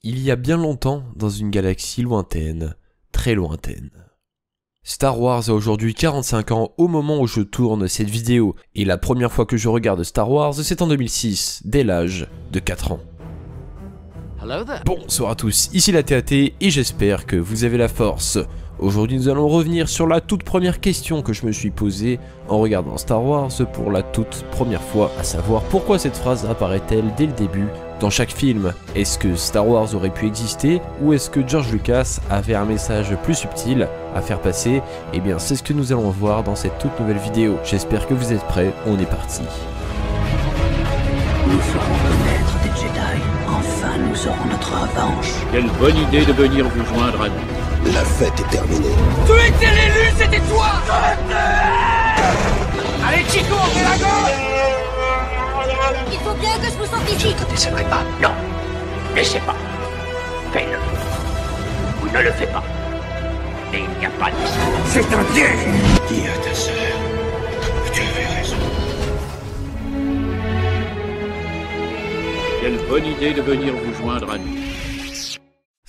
Il y a bien longtemps, dans une galaxie lointaine, très lointaine. Star Wars a aujourd'hui 45 ans au moment où je tourne cette vidéo, et la première fois que je regarde Star Wars, c'est en 2006, dès l'âge de 4 ans. Bonsoir à tous, ici la TAT, et j'espère que vous avez la force. Aujourd'hui nous allons revenir sur la toute première question que je me suis posée en regardant Star Wars pour la toute première fois, à savoir pourquoi cette phrase apparaît-elle dès le début dans chaque film. Est-ce que Star Wars aurait pu exister ou est-ce que George Lucas avait un message plus subtil à faire passer? Eh bien c'est ce que nous allons voir dans cette toute nouvelle vidéo. J'espère que vous êtes prêts, on est parti. Nous ferons renaître des Jedi. Enfin, nous aurons notre revanche. Quelle bonne idée de venir vous joindre à nous. La fête est terminée. Tu étais l'élu, c'était toi. Allez Chico, on fait la gauche. Il faut bien que je me sente Je ici. ne te décevrai pas. Non. Laissez pas. Fais-le. Ou ne le fais pas. Et il n'y a pas de... C'est un piège. Dis à ta sœur que tu avais raison. Quelle bonne idée de venir vous joindre à nous.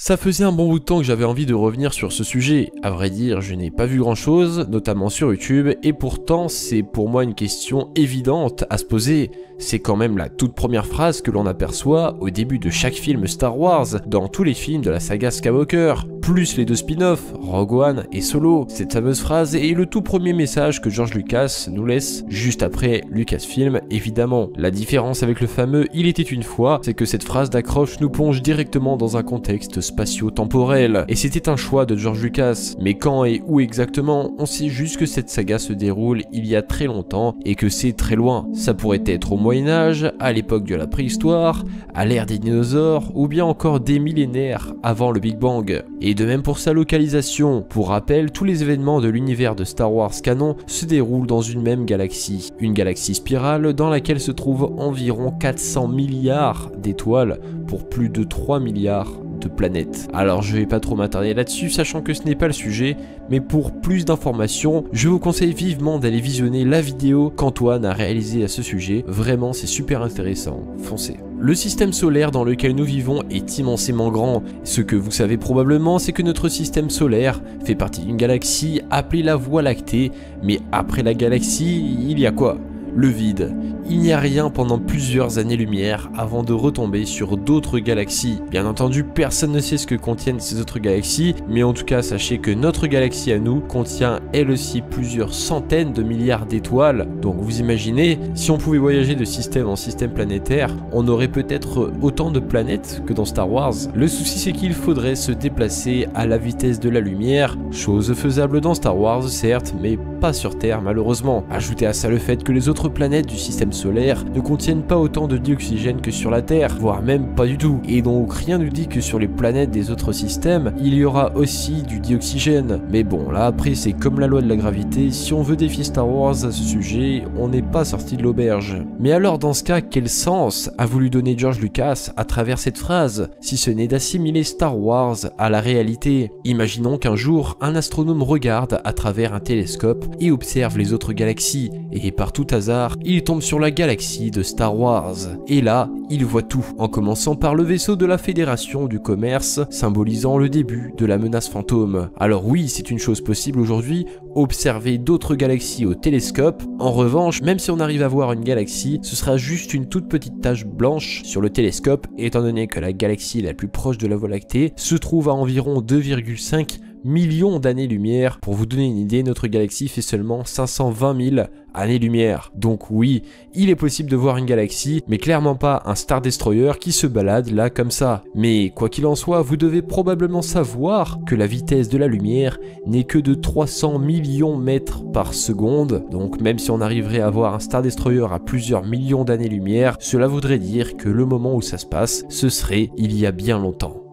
Ça faisait un bon bout de temps que j'avais envie de revenir sur ce sujet. À vrai dire, je n'ai pas vu grand chose, notamment sur YouTube, et pourtant c'est pour moi une question évidente à se poser. C'est quand même la toute première phrase que l'on aperçoit au début de chaque film Star Wars, dans tous les films de la saga Skywalker, plus les deux spin-offs, Rogue One et Solo. Cette fameuse phrase est le tout premier message que George Lucas nous laisse juste après Lucasfilm, évidemment. La différence avec le fameux « Il était une fois », c'est que cette phrase d'accroche nous plonge directement dans un contexte spatio-temporel. Et c'était un choix de George Lucas. Mais quand et où exactement, on sait juste que cette saga se déroule il y a très longtemps et que c'est très loin. Ça pourrait être au Moyen-Âge, à l'époque de la préhistoire, à l'ère des dinosaures, ou bien encore des millénaires avant le Big Bang. Et de même pour sa localisation. Pour rappel, tous les événements de l'univers de Star Wars canon se déroulent dans une même galaxie. Une galaxie spirale dans laquelle se trouvent environ 400 milliards d'étoiles pour plus de 3 milliards de planètes. Alors je vais pas trop m'attarder là-dessus, sachant que ce n'est pas le sujet, mais pour plus d'informations, je vous conseille vivement d'aller visionner la vidéo qu'Antoine a réalisée à ce sujet. Vraiment, c'est super intéressant. Foncez. Le système solaire dans lequel nous vivons est immensément grand. Ce que vous savez probablement, c'est que notre système solaire fait partie d'une galaxie appelée la Voie lactée, mais après la galaxie, il y a quoi ? Le vide. Il n'y a rien pendant plusieurs années-lumière avant de retomber sur d'autres galaxies. Bien entendu, personne ne sait ce que contiennent ces autres galaxies, mais en tout cas, sachez que notre galaxie à nous contient elle aussi plusieurs centaines de milliards d'étoiles. Donc vous imaginez, si on pouvait voyager de système en système planétaire, on aurait peut-être autant de planètes que dans Star Wars. Le souci, c'est qu'il faudrait se déplacer à la vitesse de la lumière, chose faisable dans Star Wars certes, mais pas sur Terre malheureusement. Ajoutez à ça le fait que les autres planètes du système solaire ne contiennent pas autant de dioxygène que sur la Terre, voire même pas du tout. Et donc rien ne dit que sur les planètes des autres systèmes, il y aura aussi du dioxygène. Mais bon, là après c'est comme la loi de la gravité, si on veut défier Star Wars à ce sujet, on n'est pas sorti de l'auberge. Mais alors dans ce cas, quel sens a voulu donner George Lucas à travers cette phrase, si ce n'est d'assimiler Star Wars à la réalité? Imaginons qu'un jour, un astronome regarde à travers un télescope et observe les autres galaxies, et par tout hasard, il tombe sur la galaxie de Star Wars. Et là, il voit tout, en commençant par le vaisseau de la Fédération du Commerce, symbolisant le début de la menace fantôme. Alors oui, c'est une chose possible aujourd'hui, observer d'autres galaxies au télescope. En revanche, même si on arrive à voir une galaxie, ce sera juste une toute petite tache blanche sur le télescope, étant donné que la galaxie la plus proche de la Voie lactée se trouve à environ 2,5 millions d'années-lumière. Pour vous donner une idée, notre galaxie fait seulement 520 000 années-lumière. Donc oui, il est possible de voir une galaxie, mais clairement pas un Star Destroyer qui se balade là comme ça. Mais quoi qu'il en soit, vous devez probablement savoir que la vitesse de la lumière n'est que de 300 millions mètres par seconde. Donc même si on arriverait à voir un Star Destroyer à plusieurs millions d'années-lumière, cela voudrait dire que le moment où ça se passe, ce serait il y a bien longtemps.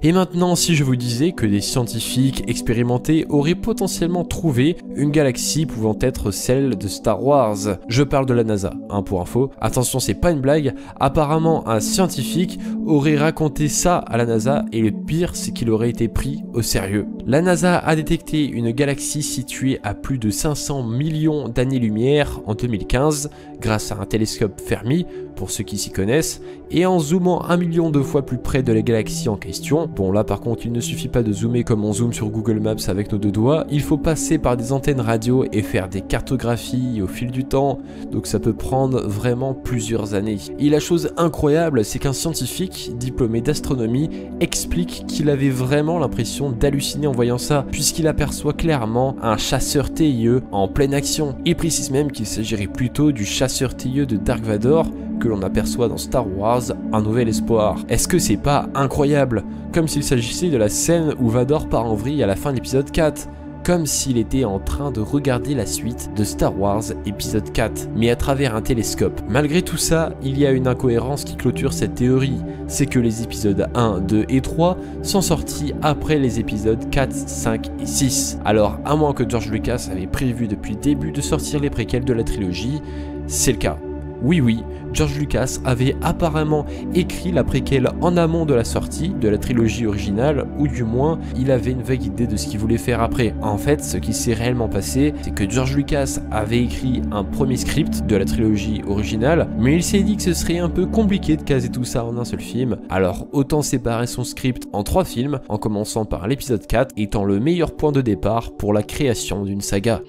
Et maintenant, si je vous disais que des scientifiques expérimentés auraient potentiellement trouvé une galaxie pouvant être celle de Star Wars, je parle de la NASA, pour info. Attention, c'est pas une blague, apparemment un scientifique aurait raconté ça à la NASA et le pire, c'est qu'il aurait été pris au sérieux. La NASA a détecté une galaxie située à plus de 500 millions d'années-lumière en 2015 grâce à un télescope Fermi, pour ceux qui s'y connaissent, et en zoomant 1 million de fois plus près de la galaxie en question. Bon là par contre il ne suffit pas de zoomer comme on zoome sur Google Maps avec nos deux doigts, il faut passer par des antennes radio et faire des cartographies au fil du temps, donc ça peut prendre vraiment plusieurs années. Et la chose incroyable, c'est qu'un scientifique diplômé d'astronomie explique qu'il avait vraiment l'impression d'halluciner en voyant ça, puisqu'il aperçoit clairement un chasseur TIE en pleine action. Il précise même qu'il s'agirait plutôt du chasseur TIE de Dark Vador que l'on aperçoit dans Star Wars, Un Nouvel Espoir. Est-ce que c'est pas incroyable? Comme s'il s'agissait de la scène où Vador part en vrille à la fin de l'épisode 4. Comme s'il était en train de regarder la suite de Star Wars épisode 4, mais à travers un télescope. Malgré tout ça, il y a une incohérence qui clôture cette théorie, c'est que les épisodes 1, 2 et 3 sont sortis après les épisodes 4, 5 et 6. Alors, à moins que George Lucas avait prévu depuis le début de sortir les préquels de la trilogie, c'est le cas. Oui, George Lucas avait apparemment écrit la préquelle en amont de la sortie de la trilogie originale, ou du moins, il avait une vague idée de ce qu'il voulait faire après. En fait, ce qui s'est réellement passé, c'est que George Lucas avait écrit un premier script de la trilogie originale, mais il s'est dit que ce serait un peu compliqué de caser tout ça en un seul film, alors autant séparer son script en 3 films, en commençant par l'épisode 4, étant le meilleur point de départ pour la création d'une saga.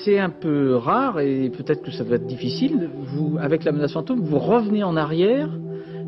C'est un peu rare et peut-être que ça va être difficile. Vous, avec La Menace Fantôme, vous revenez en arrière,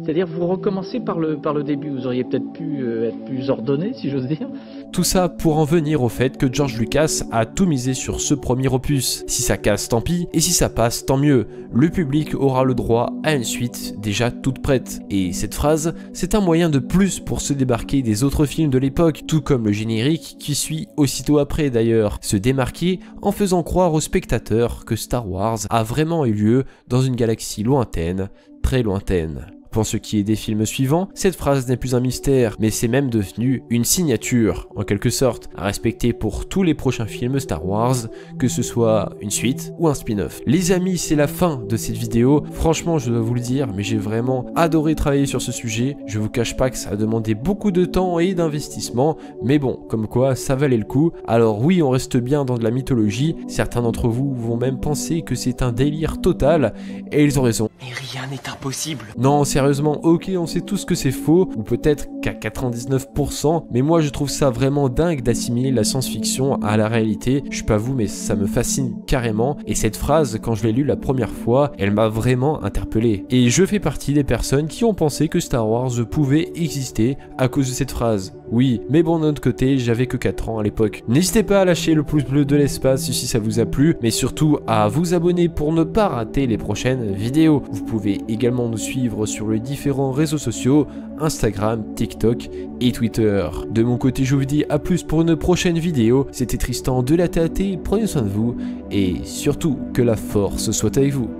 c'est-à-dire vous recommencez par le début. Vous auriez peut-être pu être plus ordonné, si j'ose dire. Tout ça pour en venir au fait que George Lucas a tout misé sur ce premier opus. Si ça casse, tant pis, et si ça passe, tant mieux. Le public aura le droit à une suite déjà toute prête. Et cette phrase, c'est un moyen de plus pour se démarquer des autres films de l'époque, tout comme le générique qui suit aussitôt après d'ailleurs. Se démarquer en faisant croire aux spectateurs que Star Wars a vraiment eu lieu dans une galaxie lointaine, très lointaine. Pour ce qui est des films suivants, cette phrase n'est plus un mystère, mais c'est même devenu une signature, en quelque sorte, à respecter pour tous les prochains films Star Wars, que ce soit une suite ou un spin-off. Les amis, c'est la fin de cette vidéo. Franchement, je dois vous le dire, mais j'ai vraiment adoré travailler sur ce sujet. Je vous cache pas que ça a demandé beaucoup de temps et d'investissement, mais bon, comme quoi, ça valait le coup. Alors oui, on reste bien dans de la mythologie. Certains d'entre vous vont même penser que c'est un délire total, et ils ont raison. Mais rien n'est impossible. Non, sérieusement, ok, on sait tous que c'est faux, ou peut-être qu'à 99%, mais moi je trouve ça vraiment dingue d'assimiler la science-fiction à la réalité. Je sais pas vous, mais ça me fascine carrément, et cette phrase, quand je l'ai lue la première fois, elle m'a vraiment interpellé. Et je fais partie des personnes qui ont pensé que Star Wars pouvait exister à cause de cette phrase. Oui, mais bon, d'un autre côté, j'avais que 4 ans à l'époque. N'hésitez pas à lâcher le pouce bleu de l'espace si ça vous a plu, mais surtout à vous abonner pour ne pas rater les prochaines vidéos. Vous pouvez également nous suivre sur les différents réseaux sociaux, Instagram, TikTok et Twitter. De mon côté, je vous dis à plus pour une prochaine vidéo. C'était Tristan de la TAT, prenez soin de vous, et surtout que la force soit avec vous.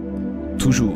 Toujours.